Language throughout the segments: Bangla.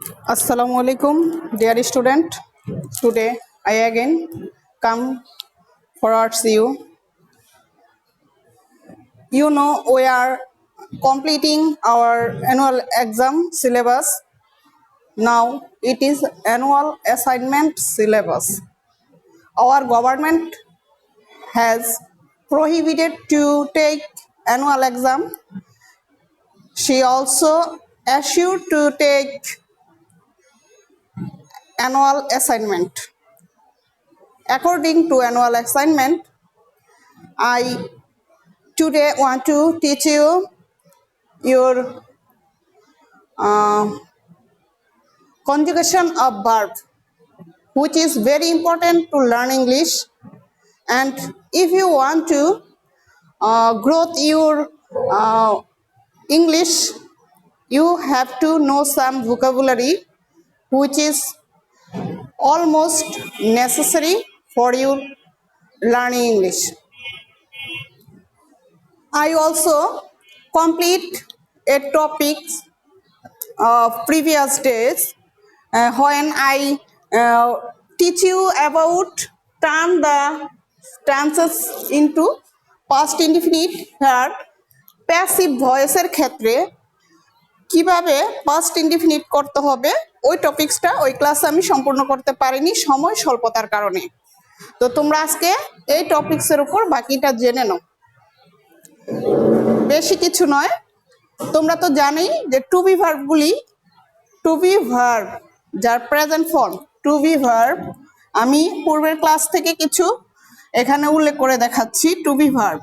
Assalamualaikum, dear student. Today I again come forwards you. You know we are completing our annual exam syllabus. Now it is annual assignment syllabus. Our government has prohibited to take annual exam. She also assured to take annual assignment. According to annual assignment, I today want to teach you your conjugation of verb, which is very important to learn English. And if you want to grow your English, you have to know some vocabulary, which is almost necessary for you learning English. I also complete a topic of previous days when I teach you about turn the tenses into past indefinite where passive voice এর ক্ষেত্রে কিভাবে past indefinite করতে হবে ওই টপিকসটা ওই ক্লাসে আমি সম্পূর্ণ করতে পারিনি সময় স্বল্পতার কারণে। তো তোমরা আজকে এই টপিকসের উপর বাকিটা জেনে নাও। বেশি কিছু নয়, তোমরা তো জানোই যে টু বি ভার্বগুলি টু বি ভার্ব যার present form to be verb আমি পূর্বের ক্লাস থেকে কিছু এখানে উল্লেখ করে দেখাচ্ছি টু বি ভার্ব,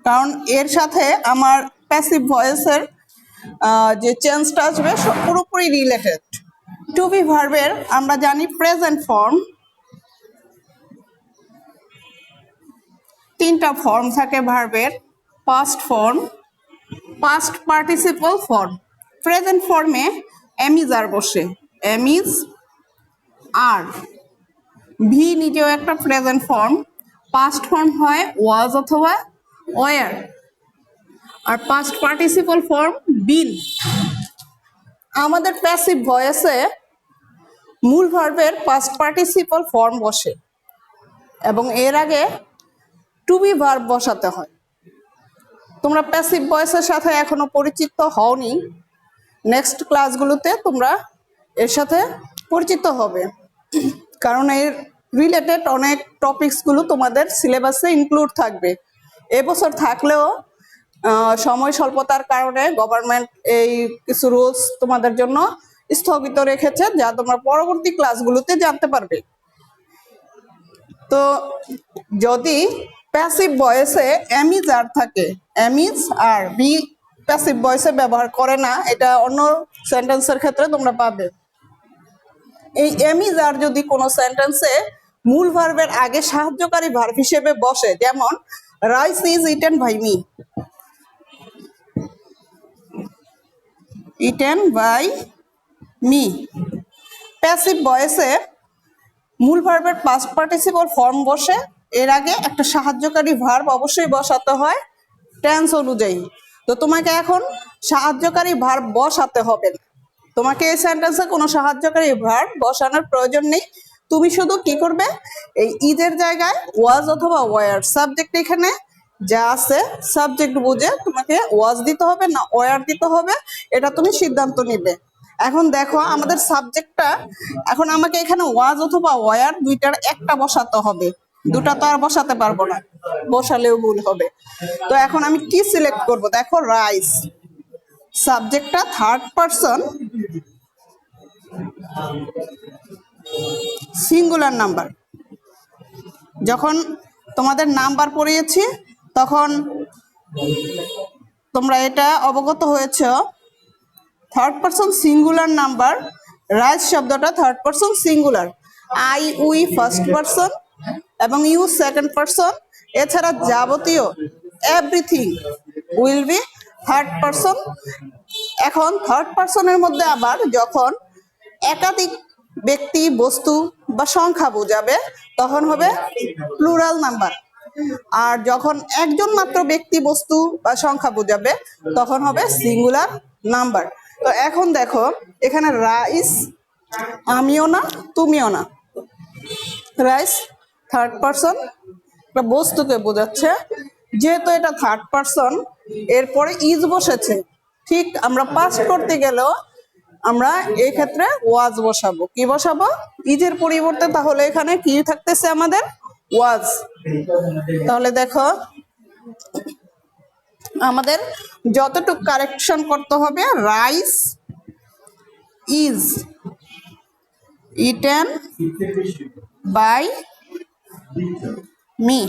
কারণ এর সাথে আমার প্যাসিভ ভয়েসের যে চেঞ্জটা আসবে পুরোপুরি রিলেটেড। টু বি ভার্বের আমরা জানি প্রেজেন্ট ফর্ম, তিনটা ফর্ম থাকে ভার্বের, past form, past participle form. Present ফর্মে এমিজ আর বসে, এমিজ আর ভি নিজেও একটা প্রেজেন্ট ফর্ম। পাস্ট ফর্ম হয় ওয়াজ অথবা ওয়ার, আর পাস্ট পার্টিসিপল ফর্ম বিন। আমাদের প্যাসিভ ভয়েসে মূল ভার্বের পাস্ট পার্টিসিপল ফর্ম বসে এবং এর আগে টু বি ভার্ব বসাতে হয়। তোমরা প্যাসিভ ভয়েসের সাথে এখনো পরিচিত হওনি, নেক্সট ক্লাসগুলোতে তোমরা এর সাথে পরিচিত হবে, কারণ এর রিলেটেড অনেক টপিকসগুলো তোমাদের সিলেবাসে ইনক্লুড থাকবে। এবছর থাকলেও সময় স্বল্পতার কারণে গভর্নমেন্ট এই কিছু রুলস তোমাদের জন্য স্থগিত রেখেছে, যা তোমরা পরবর্তী ক্লাসগুলোতে জানতে পারবে। তো যদি প্যাসিভ ভয়েসে এমিজ আর থাকে, এমিজ আর বি প্যাসিভ ভয়েসে ব্যবহার করে না, এটা অন্য সেন্টেন্সের ক্ষেত্রে তোমরা পাবে। এই এমিজ আর যদি কোনো সেন্টেন্সে মূল ভার্বের আগে সাহায্যকারী ভার্ব হিসেবে বসে, যেমন rice is eaten by me, eaten by me. Passive ভয়েসে মূল ভার্বের পাস্ট পার্টিসিপল ফর্ম বসে, এর আগে একটা সাহায্যকারী ভার্ব অবশ্যই বসাতে হয় টেন্স অনুযায়ী। তো তোমাকে এখন সাহায্যকারী ভার্ব বসাতে হবে না, তোমাকে এই সেন্টেন্সে কোনো সাহায্যকারী ভার্ব বসানোর প্রয়োজন নেই। তুমি শুধু কি করবে, এই ইজের জায়গায় ওয়াজ অথবা ওয়ার, সাবজেক্ট এখানে যা আছে সাবজেক্ট বুঝে তোমাকে ওয়াজ দিতে হবে না ওয়ার দিতে হবে, এটা তুমি সিদ্ধান্ত নিবে। এখন দেখো আমাদের সাবজেক্টটা, এখন আমাকে এখানে ওয়াজ অথবা ওয়ার দুইটার একটা বসাতে হবে, দুটা তো আর বসাতে পারবো না, বসালেও ভুল হবে। তো এখন আমি কি সিলেক্ট করব, দেখো রাইস, সাবজেক্টটা থার্ড পারসন সিঙ্গুলার নাম্বার। যখন তোমাদের নাম্বার পড়িয়েছি তখন তোমরা এটা অবগত হয়েছ, third person singular number, rice শব্দটা third person singular, I we first person এবং ইউ সেকেন্ড পারসন, এছাড়া যাবতীয় everything will be third person. এখন থার্ড পারসনের মধ্যে আবার যখন একাধিক ব্যক্তি বস্তু বা সংখ্যা বোঝাবে তখন হবে প্লুরাল নাম্বার, আর যখন একজন মাত্র ব্যক্তি বস্তু বা সংখ্যা বোঝাবে তখন হবে সিঙ্গুলার নাম্বার। তো এখন দেখো এখানে রাইস, আমিও না তুমিও না, রাইস থার্ড পারসন, একটা বস্তুকে বোঝাচ্ছে। যেহেতু এটা থার্ড পারসন, এরপরে ইজ বসেছে। ঠিক আমরা পাস্ট করতে গেলেও আমরা এই ক্ষেত্রে ওয়াজ বসাবো। কি বসাবো? ইজের পরিবর্তে। তাহলে এখানে কি থাকতেছে আমাদের? ওয়াজ। তাহলে দেখো আমাদের যতটুকু কারেকশন করতে হবে, rice is eaten by me,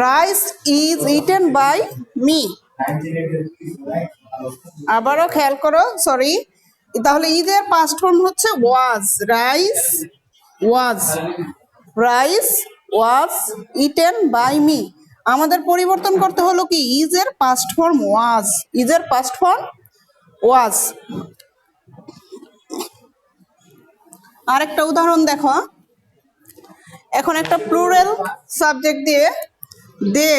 rice is eaten by me. আবারও খেয়াল করো, সরি, তাহলে ইজের পাস্ট ফর্ম হচ্ছে was. Rice was, rice was eaten by me. আমাদের পরিবর্তন করতে হলো কি? ইজের পাস্ট ফর্ম ওয়াজ, ইজের পাস্ট ফর্ম ওয়াজ। আরেকটা উদাহরণ দেখো, এখন একটা প্লুরাল সাবজেক্ট দিয়ে they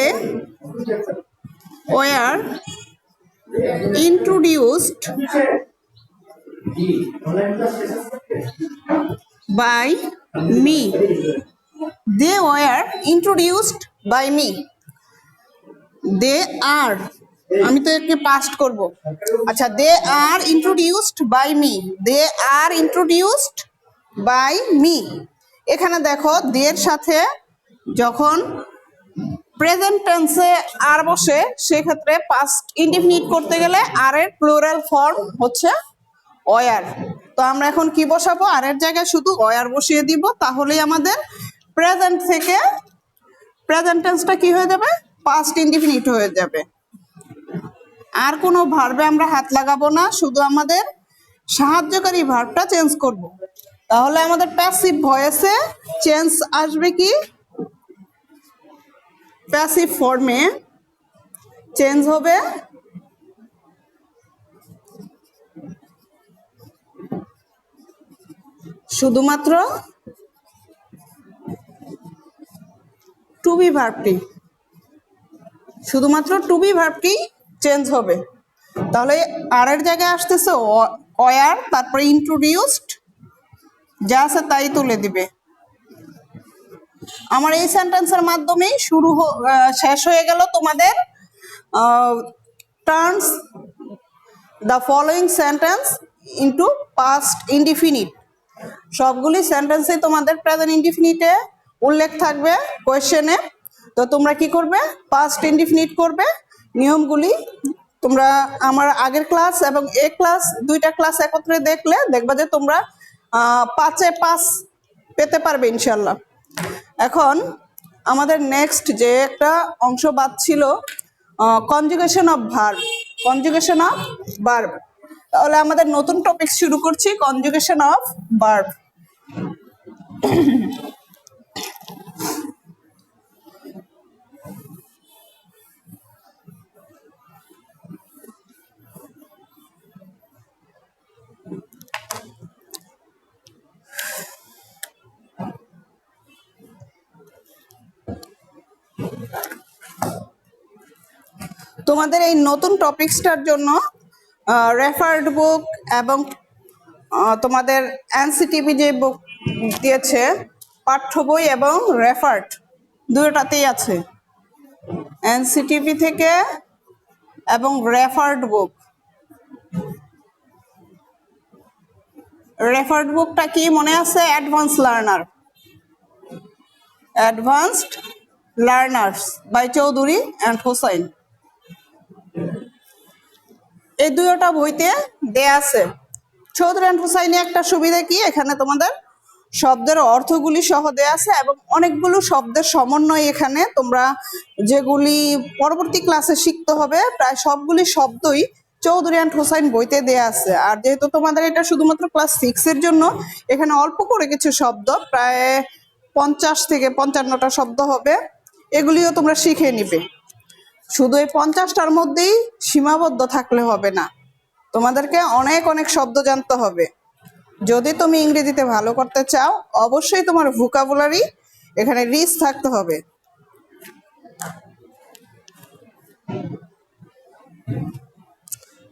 were introduced by me, they were introduced by me, they are, আমি তো একে পাস্ট করব। আচ্ছা, they are introduced by me, they are introduced by me. এখানে দেখো দের সাথে যখন প্রেজেন্ট টেন্সে আর বসে, সেক্ষেত্রে পাস্ট ইনডিফিনিট করতে গেলে আর এর প্লুরাল ফর্ম হচ্ছে ওয়ার। তো আমরা এখন কি বসাবো? আর এর জায়গায় শুধু ওয়ার বসিয়ে দিব। তাহলেই আমাদের প্রেজেন্ট থেকে প্রেজেন্ট টেন্সটা কি হয়ে যাবে? পাস্ট ইনডিফিনিট হয়ে যাবে। আর কোনো ভার্বে আমরা হাত লাগাবো না, শুধু আমাদের সাহায্যকারী ভার্বটা চেঞ্জ করব। তাহলে আমাদের প্যাসিভ ভয়েসে চেঞ্জ আসবে কি? প্যাসিভ ফর্মে চেঞ্জ হবে শুধুমাত্র টু বি ভার্বটি, শুধুমাত্র টু বি ভার্বটি চেঞ্জ হবে। তাহলে আর এর জায়গায় আসতেছে ওয়ার, তারপরে ইন্ট্রোডিউসড, যা আছে তাই তুলে দিবে। আমার এই সেন্টেন্সের মাধ্যমেই শেষ হয়ে গেল তোমাদের turns the following sentence into past indefinite. সবগুলি সেন্টেন্সে তোমাদের প্রেজেন্ট ইনডিফিনিটে উল্লেখ থাকবে কোয়েশ্চেনে। তো তোমরা কি করবে? পাস্ট ইনডিফিনিট করবে। নিয়মগুলি তোমরা আমার আগের ক্লাস এবং এই ক্লাস, দুইটা ক্লাস একত্রে দেখলে দেখবা যে তোমরা 5-এ 5 পেতে পারবে ইনশাল্লাহ। এখন আমাদের নেক্সট যে একটা অংশ বাদ ছিল, conjugation of verb, conjugation of verb. তাহলে আমাদের নতুন টপিক শুরু করছি, কনজুগেশন অফ ভার্ব। তোমাদের এই নতুন টপিকসটার জন্য রেফার্ড বুক এবং তোমাদের এনসিটিভি যে বুক দিয়েছে, পাঠ্য বই এবং রেফার্ড দুটোটাতেই আছে, এনসিটিভি থেকে এবং রেফার্ড বুক। রেফার্ড বুকটা কি মনে আছে? Advance learner, advanced learners by Chowdhury and Hossain. এই দুইটা বইতে দেয়া আছে। চৌধুরী অ্যান্ড হোসাইনে একটা সুবিধা কি, এখানে তোমাদের শব্দের অর্থগুলি সহ দেয়া আছে এবং অনেকগুলো শব্দের সমন্বয় এখানে তোমরা যেগুলি পরবর্তী ক্লাসে শিখতে হবে, প্রায় সবগুলি শব্দই চৌধুরী অ্যান্ড হোসাইন বইতে দেয়া আছে। আর যেহেতু তোমাদের এটা শুধুমাত্র ক্লাস 6-এর জন্য, এখানে অল্প করে কিছু শব্দ, প্রায় 50 থেকে 55টা শব্দ হবে, এগুলিও তোমরা শিখে নিবে। শুধু এই 50টার মধ্যেই সীমাবদ্ধ থাকলে হবে না, তোমাদেরকে অনেক অনেক শব্দ জানতে হবে। যদি তুমি ইংরেজিতে ভালো করতে চাও, অবশ্যই তোমার ভোকাবুলারি এখানে রিচ থাকতে হবে।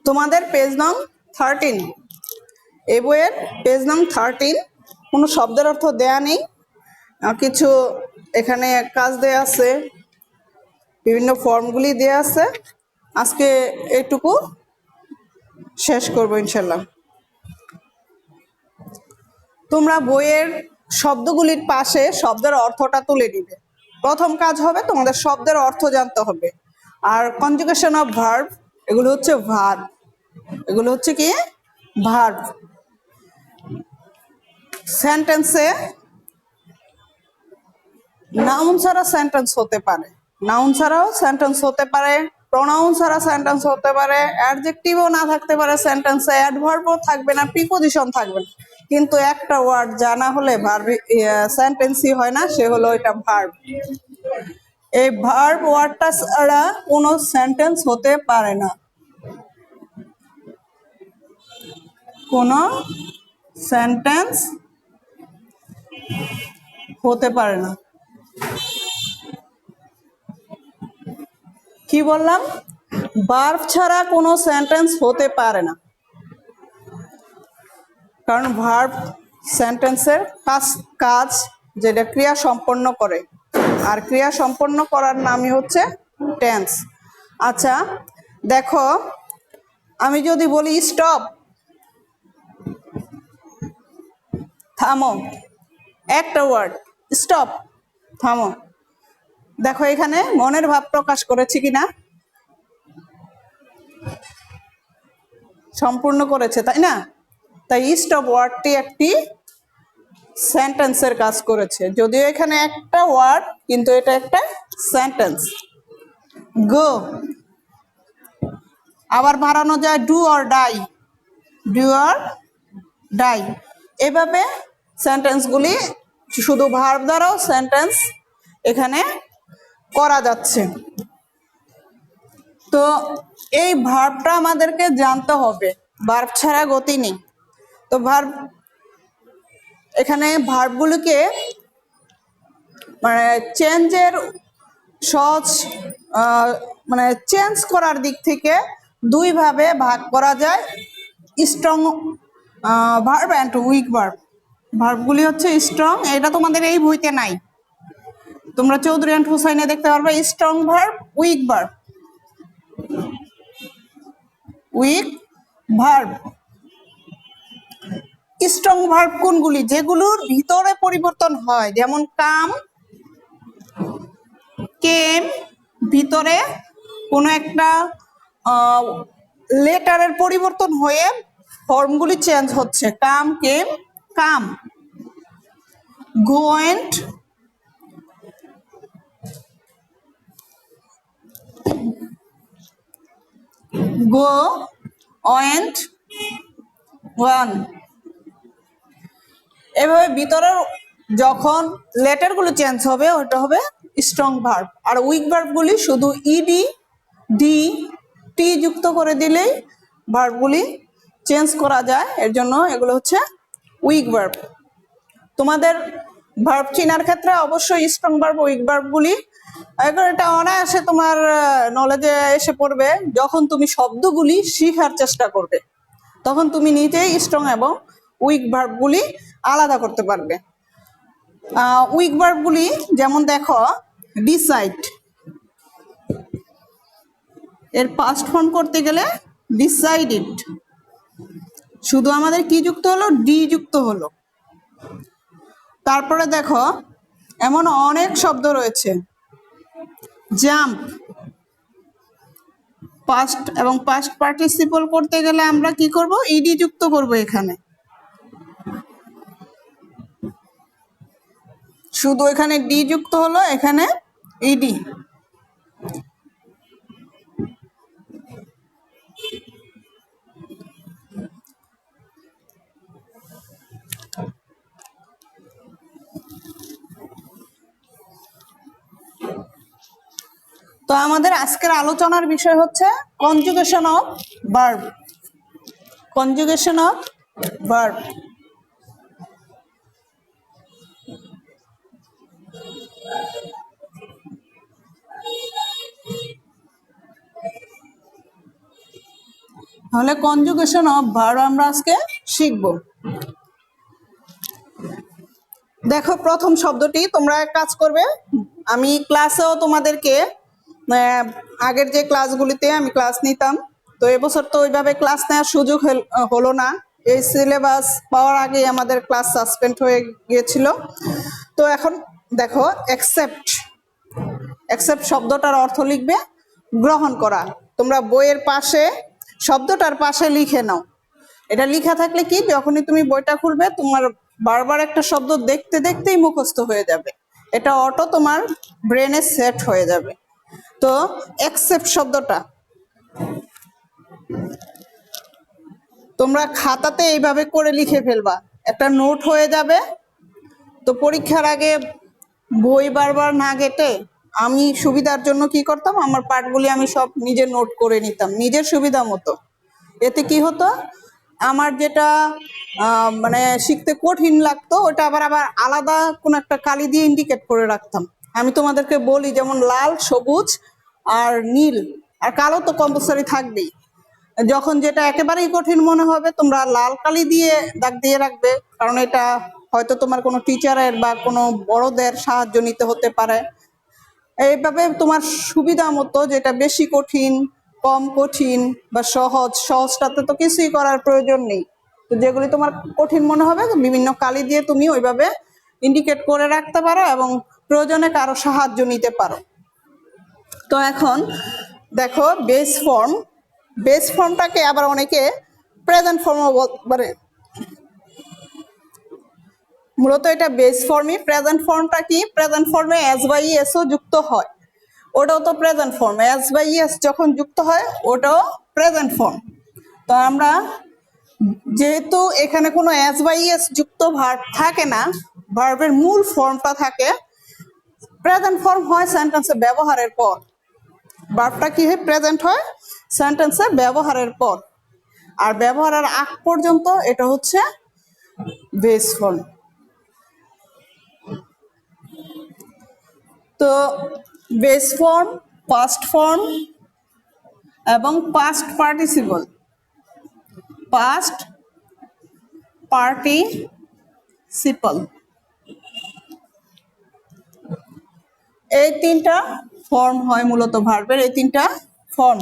তো তোমাদের পেজ নং 13, এই বইয়ের পেজ নং 13, কোনো শব্দের অর্থ দেয়া নেই, কিছু এখানে কাজ দেয়া আছে, বিভিন্ন ফর্মগুলি দেয়া আছে। আজকে এইটুকু শেষ করবো ইনশাল্লাহ। তোমরা বইয়ের শব্দগুলির পাশে শব্দের অর্থটা তুলে দিবে। প্রথম কাজ হবে তোমাদের শব্দের অর্থ জানতে হবে। আর কনজুগেশন অফ ভার্ব, এগুলো হচ্ছে ভার্ব, এগুলো হচ্ছে কি ভার্ব। সেন্টেন্সে নাউন ছাড়া সেন্টেন্স হতে পারে, নাউন ছাড়াও সেন্টেন্স হতে পারে, প্রোনাউন ছাড়া সেন্টেন্স হতে পারে, অ্যাডজেক্টিভও না থাকতে পারে সেন্টেন্সে, অ্যাডভার্বও থাকবে না, প্রিপজিশন থাকবে না, কিন্তু একটা ওয়ার্ড জানা হলে ভার্ব সেন্টেন্সই হয় না, সে হলো এটা ভার্ব। এই ভার্ব ওয়ার্ডটা ছাড়া কোনো সেন্টেন্স হতে পারে না, কোনো সেন্টেন্স হতে পারে না। কি বললাম? ভার্ব ছাড়া কোনো সেন্টেন্স হতে পারে না, কারণ ভার্ব সেন্টেন্সের কাজ যেটা ক্রিয়া সম্পন্ন করে, আর ক্রিয়া সম্পন্ন করার নামই হচ্ছে টেন্স। আচ্ছা দেখো, আমি যদি বলি স্টপ, থামো, একটা ওয়ার্ড স্টপ, থামো, দেখো এখানে মনের ভাব প্রকাশ করেছি কিনা? সম্পূর্ণ করেছে, তাই না? তাই স্টপ ওয়ার্ডটি একটি সেন্টেন্সের কাজ করেছে, যদিও এখানে একটা ওয়ার্ড, কিন্তু এটা একটা সেন্টেন্স। গো, আবার বাড়ানো যায় do or die, do or die. এভাবে সেন্টেন্সগুলি শুধু ভার্ব দ্বারাও সেন্টেন্স এখানে করা যাচ্ছে। তো এই ভার্বটা আমাদেরকে জানতে হবে, ভার্ব ছাড়া গতি নেই। তো ভার্ব, এখানে ভার্বগুলোকে মানে চেঞ্জের সহজ মানে চেঞ্জ করার দিক থেকে দুই ভাবে ভাগ করা যায়, strong verb and weak verb. ভার্বগুলি হচ্ছে স্ট্রং, এটা তোমাদের এই বইতে নাই, তোমরা চৌধুরী অ্যান্ড হুসাইনে দেখতে পারবে strong verb, week verb. Week verb, strong verb কোনগুলি? যেগুলোর ভিতরে পরিবর্তন হয়, যেমন কাম, কেম, ভিতরে কোনো একটা লেটারের পরিবর্তন হয়ে ফর্মগুলি চেঞ্জ হচ্ছে, কাম, কেম, কাম। গোয়েন্ট, গো, ওয়েন্ট, ওয়ান। এভাবে ভিতরের যখন লেটারগুলো চেঞ্জ হবে ওটা হবে স্ট্রং ভার্ব। আর উইক ভার্বগুলি শুধু ইডি, ডি, টি যুক্ত করে দিলেই ভার্বগুলি চেঞ্জ করা যায়, এর জন্য এগুলো হচ্ছে উইক ভার্ব। তোমাদের ভার্ব চেনার ক্ষেত্রে অবশ্যই স্ট্রং ভার্ব, উইক ভার্বগুলি এটা অনায়াসে তোমার নলেজে এসে পড়বে। যখন তুমি শব্দগুলি শিখার চেষ্টা করবে তখন তুমি নিজেই স্ট্রং এবং উইক ভার্বগুলি আলাদা করতে পারবে। উইক ভার্বগুলি যেমন দেখো, ডিসাইড, এর পাস্ট ফর্ম করতে গেলে ডিসাইডেড, শুধু আমাদের কি যুক্ত হলো? ডি যুক্ত হলো। তারপরে দেখো এমন অনেক শব্দ রয়েছে, জাম্প, পাস্ট এবং পাস্ট পার্টিসিপল করতে গেলে আমরা কি করব? ইডি যুক্ত করব এখানে, শুধু এখানে ডি যুক্ত হলো, এখানে ইডি। তো আমাদের আজকের আলোচনার বিষয় হচ্ছে conjugation of verb, conjugation of verb. তাহলে কনজুগেশন অফ ভার্ব আমরা আজকে শিখব। দেখো প্রথম শব্দটি তোমরা এক কাজ করবে, আমি ক্লাসেও তোমাদেরকে আগের যে ক্লাসগুলিতে আমি ক্লাস নিতাম, তো এবছর তো ওইভাবে ক্লাস নেওয়ার সুযোগ হলো না, এই সিলেবাস পাওয়ার আগে আমাদের ক্লাস সাসপেন্ড হয়ে গিয়েছিল। তো এখন দেখো অ্যাকসেপ্ট, অ্যাকসেপ্ট শব্দটার অর্থ লিখবে গ্রহণ করা। তোমরা বইয়ের পাশে শব্দটার পাশে লিখে নাও। এটা লেখা থাকলে কি যখনই তুমি বইটা খুলবে তোমার বারবার একটা শব্দ দেখতে দেখতেই মুখস্থ হয়ে যাবে, এটা অটো তোমার ব্রেনে সেট হয়ে যাবে। তো অ্যাকসেপ্ট শব্দটা তোমরা খাতাতে এইভাবে করে লিখে ফেলবা, একটা নোট হয়ে যাবে। তো পরীক্ষার আগে বই বারবার না ঘেটে আমি সুবিধার জন্য কি করতাম, আমার পাঠগুলি আমি সব নিজে নোট করে নিতাম নিজের সুবিধা মতো। এতে কি হতো, আমার যেটা মানে শিখতে কঠিন লাগতো ওটা আবার আলাদা কোন একটা কালি দিয়ে ইন্ডিকেট করে রাখতাম। আমি তোমাদেরকে বলি যেমন লাল, সবুজ আর নীল আর কালো তো কম্পালসারি থাকবেই। যখন যেটা একেবারেই কঠিন মনে হবে তোমরা লাল কালি দিয়ে দাগ দিয়ে রাখবে, কারণ এটা হয়তো তোমার কোনো টিচারের বা কোনো বড়দের সাহায্য নিতে হতে পারে। এইভাবে তোমার সুবিধা মতো যেটা বেশি কঠিন, কম কঠিন বা সহজ, সহজটাতে তো কিছুই করার প্রয়োজন নেই, তো যেগুলি তোমার কঠিন মনে হবে বিভিন্ন কালি দিয়ে তুমি ওইভাবে ইন্ডিকেট করে রাখতে পারো এবং প্রয়োজনে কারো সাহায্য নিতে পারো। তো এখন দেখো বেস ফর্ম, বেস ফর্মটাকে আবার অনেকে প্রেজেন্ট ফর্মও বলে, মূলত এটা বেস ফর্মই। প্রেজেন্ট ফর্মটা কি, প্রেজেন্ট ফর্মে এস বাই এস ও যুক্ত হয়, ওটাও তো present form. S by S যখন যুক্ত হয় ওটাও প্রেজেন্ট ফর্ম। তো আমরা যেহেতু এখানে কোনো এস বাই এস যুক্ত ভার্ব থাকে না, ভার্বের মূল ফর্মটা থাকে, প্রেজেন্ট ফর্ম হয় সেন্টেন্সে ব্যবহারের পর। ভার্বটা কি হয়, প্রেজেন্ট হয় সেন্টেন্সে ব্যবহারের পর, আর ব্যবহারের আগ পর্যন্ত এটা হচ্ছে বেস ফর্ম। তো বেস ফর্ম, পাস্ট ফর্ম এবং পাস্ট পার্টিসিপল, পাস্ট পার্টিসিপল, এই তিনটা ফর্ম হয় মূলত ভার্বের, এই তিনটা ফর্ম।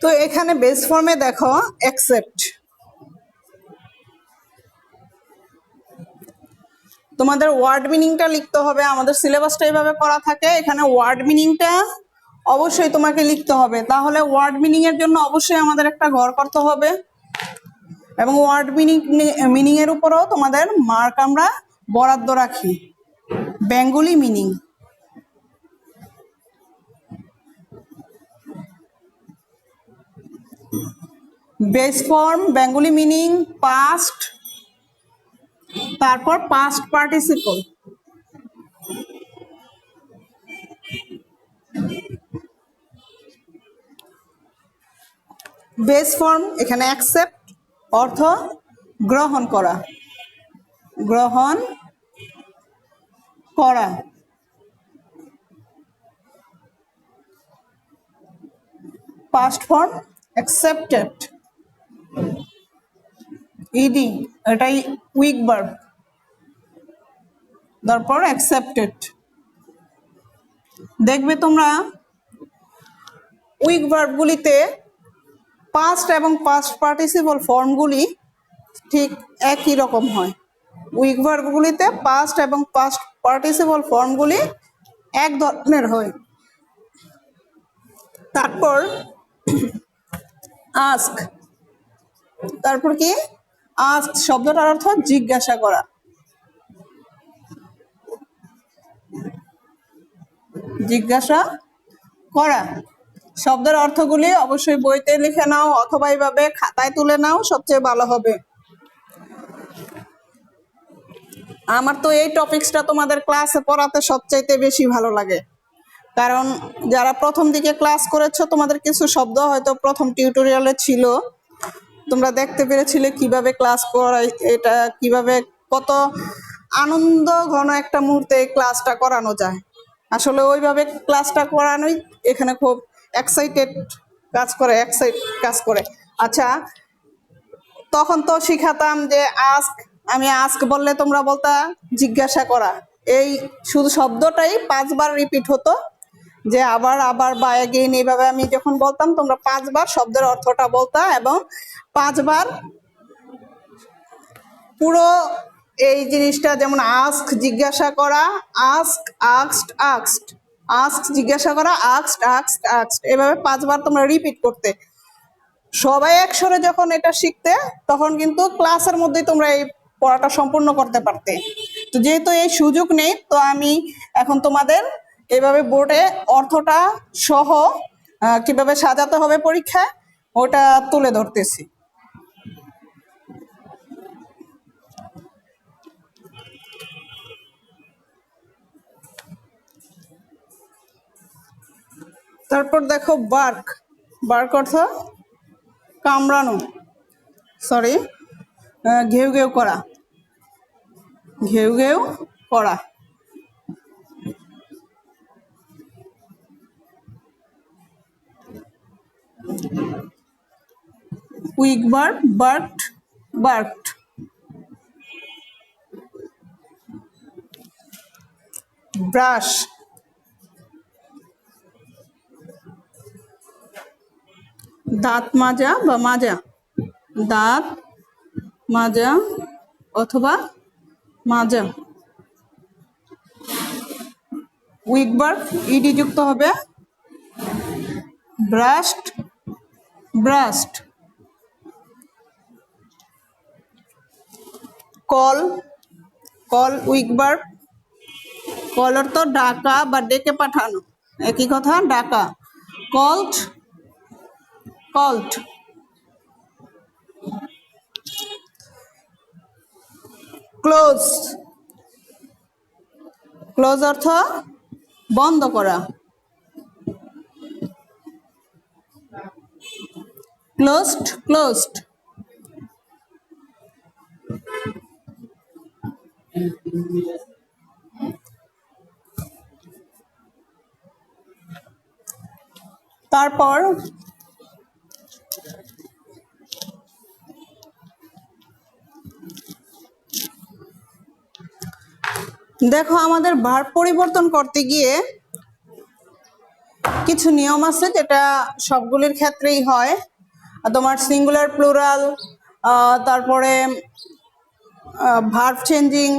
তো এখানে বেস ফর্মে দেখো অ্যাকসেপ্ট, তোমাদের ওয়ার্ড মিনিংটা লিখতে হবে। আমাদের সিলেবাসটা এইভাবে করা থাকে, এখানে ওয়ার্ড মিনিংটা অবশ্যই তোমাকে লিখতে হবে। তাহলে ওয়ার্ড মিনিং এর জন্য অবশ্যই আমাদের একটা ঘর করতে হবে, এবং ওয়ার্ড মিনিং এর উপরও তোমাদের মার্ক আমরা বরাদ্দ রাখি। Bengali meaning, base form, Bengali meaning, past, তারপর পাস্ট পার্টিসিপল। বেস ফর্ম এখানে অ্যাকসেপ্ট অর্থ গ্রহণ করা, গ্রহণ করা। পাস্ট ফর্ম অ্যাকসেপ্টেড, ইডি এটাই উইক ভার্ব, তারপর অ্যাকসেপ্টেড। দেখবে তোমরা উইক ভার্বগুলিতে পাস্ট এবং পাস্ট পার্টিসিপল ফর্মগুলি ঠিক একই রকম হয়। উইক ভার্বগুলিতে পাস্ট এবং পাস্ট পার্টিসিপল ফর্মগুলি এক ধরনের হয়। তারপর আস্ক, তারপর কি, আস্ক শব্দটার অর্থ জিজ্ঞাসা করা, জিজ্ঞাসা করা। শব্দের অর্থগুলি অবশ্যই বইতে লিখে নাও অথবা এইভাবে খাতায় তুলে নাও, সবচেয়ে ভালো হবে। আমার তো এই টপিকসটা তোমাদের ক্লাসে পড়াতে সবচাইতে বেশি ভালো লাগে, কারণ যারা প্রথম দিকে ক্লাস করেছো তোমাদের কিছু শব্দ হয়তো প্রথম টিউটোরিয়ালে ছিল, তোমরা দেখতে পেরেছিলে কিভাবে ক্লাস করাই, এটা কিভাবে কত আনন্দ ঘন একটা মুহূর্তে এই ক্লাসটা করানো যায়। আসলে ওইভাবে ক্লাসটা করানোই এখানে খুব এক্সাইটেড কাজ করে। আচ্ছা, তখন তো শিখাতাম যে আস্ক, আমি আস্ক বললে তোমরা বলতা জিজ্ঞাসা করা। এই শুধু শব্দটাই 5 বার রিপিট হতো, যে আবার আবার বা এগেইন, এইভাবে আমি যখন বলতাম তোমরা 5 বার শব্দের অর্থটা বলতা এবং 5 বার পুরো এই জিনিসটা, যেমন আস্ক জিজ্ঞাসা করা, আস্ক আস্কড আস্কড, আস্ক জিজ্ঞাসা করা, আস্কড আস্কড আস্কড, এভাবে 5 বার তোমরা রিপিট করতে। সবাই একসরে যখন এটা শিখতে, তখন কিন্তু ক্লাসের মধ্যেই তোমরা এই পড়াটা সম্পূর্ণ করতে পারতে। তো যেহেতু এই সুযোগ নেই, তো আমি এখন তোমাদের এইভাবে বোর্ডে অর্থটা সহ কিভাবে সাজাতে হবে পরীক্ষায় ওটা তুলে ধরতেছি। তারপর দেখো বার্ক, বার্ক অর্থ কামড়ানো, সরি, ঘেউ ঘেউ করা, ঘেউ ঘেউ করা। Weak bark, barked, barked. Brush, দাঁত মাজা বা মাজা, দাঁত মাজা অথবা মাজা। উইক বার্ক ইডি যুক্ত হবে, brushed, brushed. Call, call weak bark, call অর্থ ডাকা বা ডেকে পাঠানো, একই কথা, ডাকা। Called, called. ক্লোজ, ক্লোজ অর্থ বন্ধ করা, ক্লোজড, ক্লোজড। তারপর দেখো, আমাদের ভার্ব পরিবর্তন করতে গিয়ে কিছু নিয়ম আছে যেটা সবগুলির ক্ষেত্রেই হয়। তোমার সিঙ্গুলার, প্লুরাল, তারপরে ভার্ব চেঞ্জিং,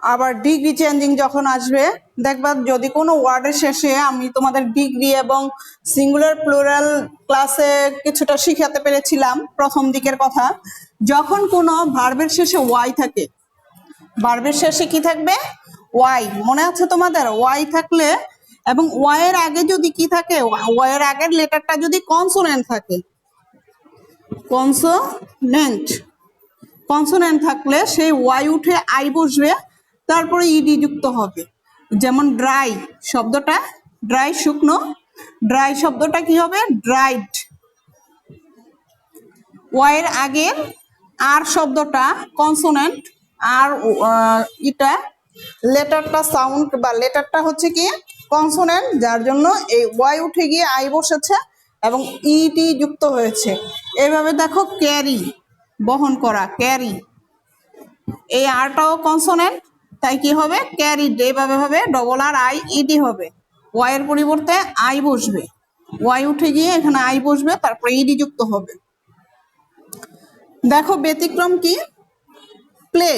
আবার ডিগ্রি চেঞ্জিং যখন আসবে, দেখবা যদি কোনো ওয়ার্ডের শেষে, আমি তোমাদের ডিগ্রি এবং সিঙ্গুলার প্লুরাল ক্লাসে কিছুটা শিখাতে পেরেছিলাম প্রথম দিকের কথা, যখন কোনো ভার্বের শেষে ওয়াই থাকে, ভার্বের শেষে কি থাকবে, ওয়াই, মনে আছে তোমাদের? ওয়াই থাকলে এবং ওয়াই এর আগে যদি কি থাকে, ওয়াই এর আগের লেটারটা যদি কনসোনেন্ট থাকে, কনসোনেন্ট, কনসোনেন্ট থাকলে সেই ওয়াই উঠে আই বসবে, তারপরে ইডি যুক্ত হবে। যেমন ড্রাই শব্দটা, ড্রাই শুকনো, ড্রাই শব্দটা কি হবে, ড্রাইড। ওয়াই এর আগের আর শব্দটা কনসোনেন্ট, আর এটা লেটারটা সাউন্ড বা লেটারটা হচ্ছে কি কনসোনেন্ট, যার জন্য এই ওয়াই উঠে গিয়ে আই বসেছে এবং ইটি যুক্ত হয়েছে। এইভাবে দেখো, ক্যারি বহন করা, ক্যারি, এই আরটাও কনসোনেন্ট, তাই কি হবে, ক্যারিড। এইভাবে হবে, ডবল আর আই ইডি হবে, ওয়াই এর পরিবর্তে আই বসবে, ওয়াই উঠে গিয়ে এখানে আই বসবে, তারপরে ইডি যুক্ত হবে। দেখো ব্যতিক্রম কি, প্লে,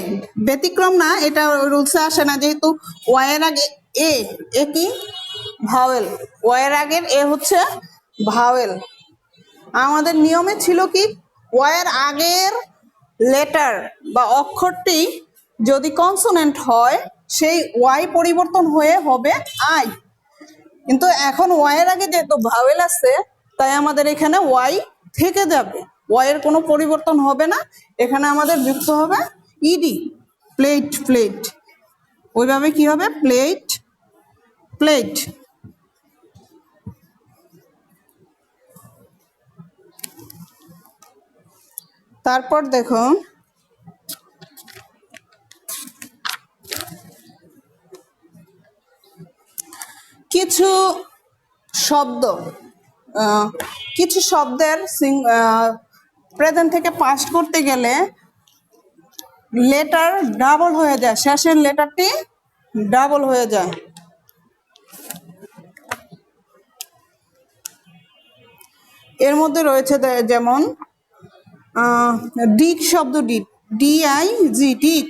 ব্যতিক্রম না, এটা রুলসে আসে না, যেহেতু ওয়াই এর আগে এ, এ কি ভাওয়েল, ওয়াই এর আগের এ হচ্ছে ভাওয়েল। আমাদের নিয়মে ছিল কি, ওয়াই এর আগের লেটার বা অক্ষরটি যদি কনসোনেন্ট হয়, সেই ওয়াই পরিবর্তন হয়ে হবে আই। কিন্তু এখন ওয়াই এর আগে যেহেতু ভাওয়েল আছে, তাই আমাদের এখানে ওয়াই থেকে যাবে, ওয়াই এর কোনো পরিবর্তন হবে না, এখানে আমাদের যুক্ত হবে ইডি, প্লেট, প্লেট। ওইভাবে কি হবে, প্লেট, প্লেট। তারপর দেখো, কিছু শব্দ কিছু শব্দের প্রেজেন্ট থেকে পাস্ট করতে গেলে লেটার ডাবল হয়ে যায়, শেষের লেটারটি ডাবল হয়ে যায়। এর মধ্যে রয়েছে যেমন ডিক শব্দটি, DIG, ডিক,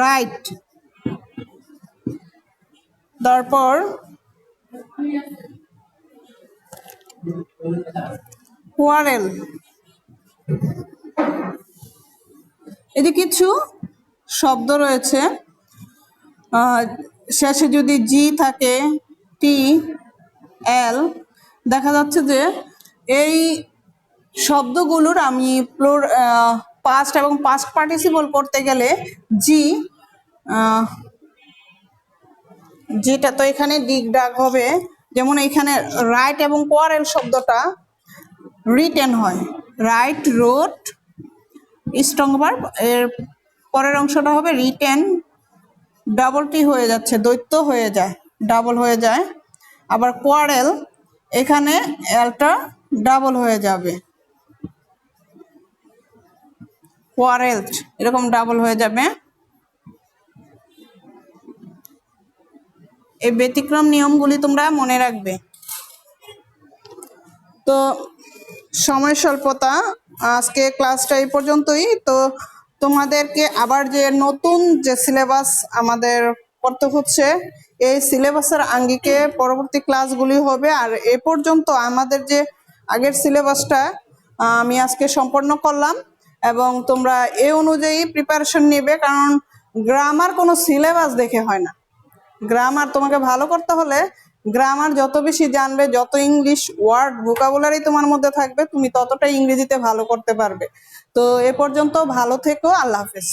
রাইট। তারপর কোয়ারেল। এই যে কিছু শব্দ রয়েছে শেষে যদি জি থাকে, TL, দেখা যাচ্ছে যে এই শব্দগুলোর আমি পাস্ট এবং পাস্ট পার্টিসিপল করতে গেলে যেটা তো এখানে ডিক ডাক হবে। যেমন এখানে রাইট এবং কোয়ারেল শব্দটা রিটেন হয়, রাইট, রোট, স্ট্রং ভার্ব, এর পরের অংশটা হবে রিটেন, ডাবলটি হয়ে যাচ্ছে, দ্বৈত হয়ে যায়, ডাবল হয়ে যায়। আবার কোয়ারেল, এখানে এলটা ডাবল হয়ে যাবে, কোয়ারেলড, এরকম ডাবল হয়ে যাবে। এই ব্যতিক্রম নিয়মগুলি তোমরা মনে রাখবে। তো সময় স্বল্পতা, আজকে ক্লাসটা এই পর্যন্তই। তো তোমাদেরকে আবার যে নতুন যে সিলেবাস আমাদের করতে হচ্ছে, এই সিলেবাসের আঙ্গিকে পরবর্তী ক্লাসগুলি হবে। আর এ পর্যন্ত আমাদের যে আগের সিলেবাসটা আমি আজকে সম্পন্ন করলাম, এবং তোমরা এ অনুযায়ী প্রিপারেশন নেবে, কারণ গ্রামার কোনো সিলেবাস দেখে হয় না। গ্রামার তোমাকে ভালো করতে হলে গ্রামার যত বেশি জানবে, যত ইংলিশ ওয়ার্ড ভোকাবুলারি তোমার মধ্যে থাকবে, তুমি ততটাই ইংরেজিতে ভালো করতে পারবে। তো এ পর্যন্ত ভালো থেকো, আল্লাহ হাফেজ।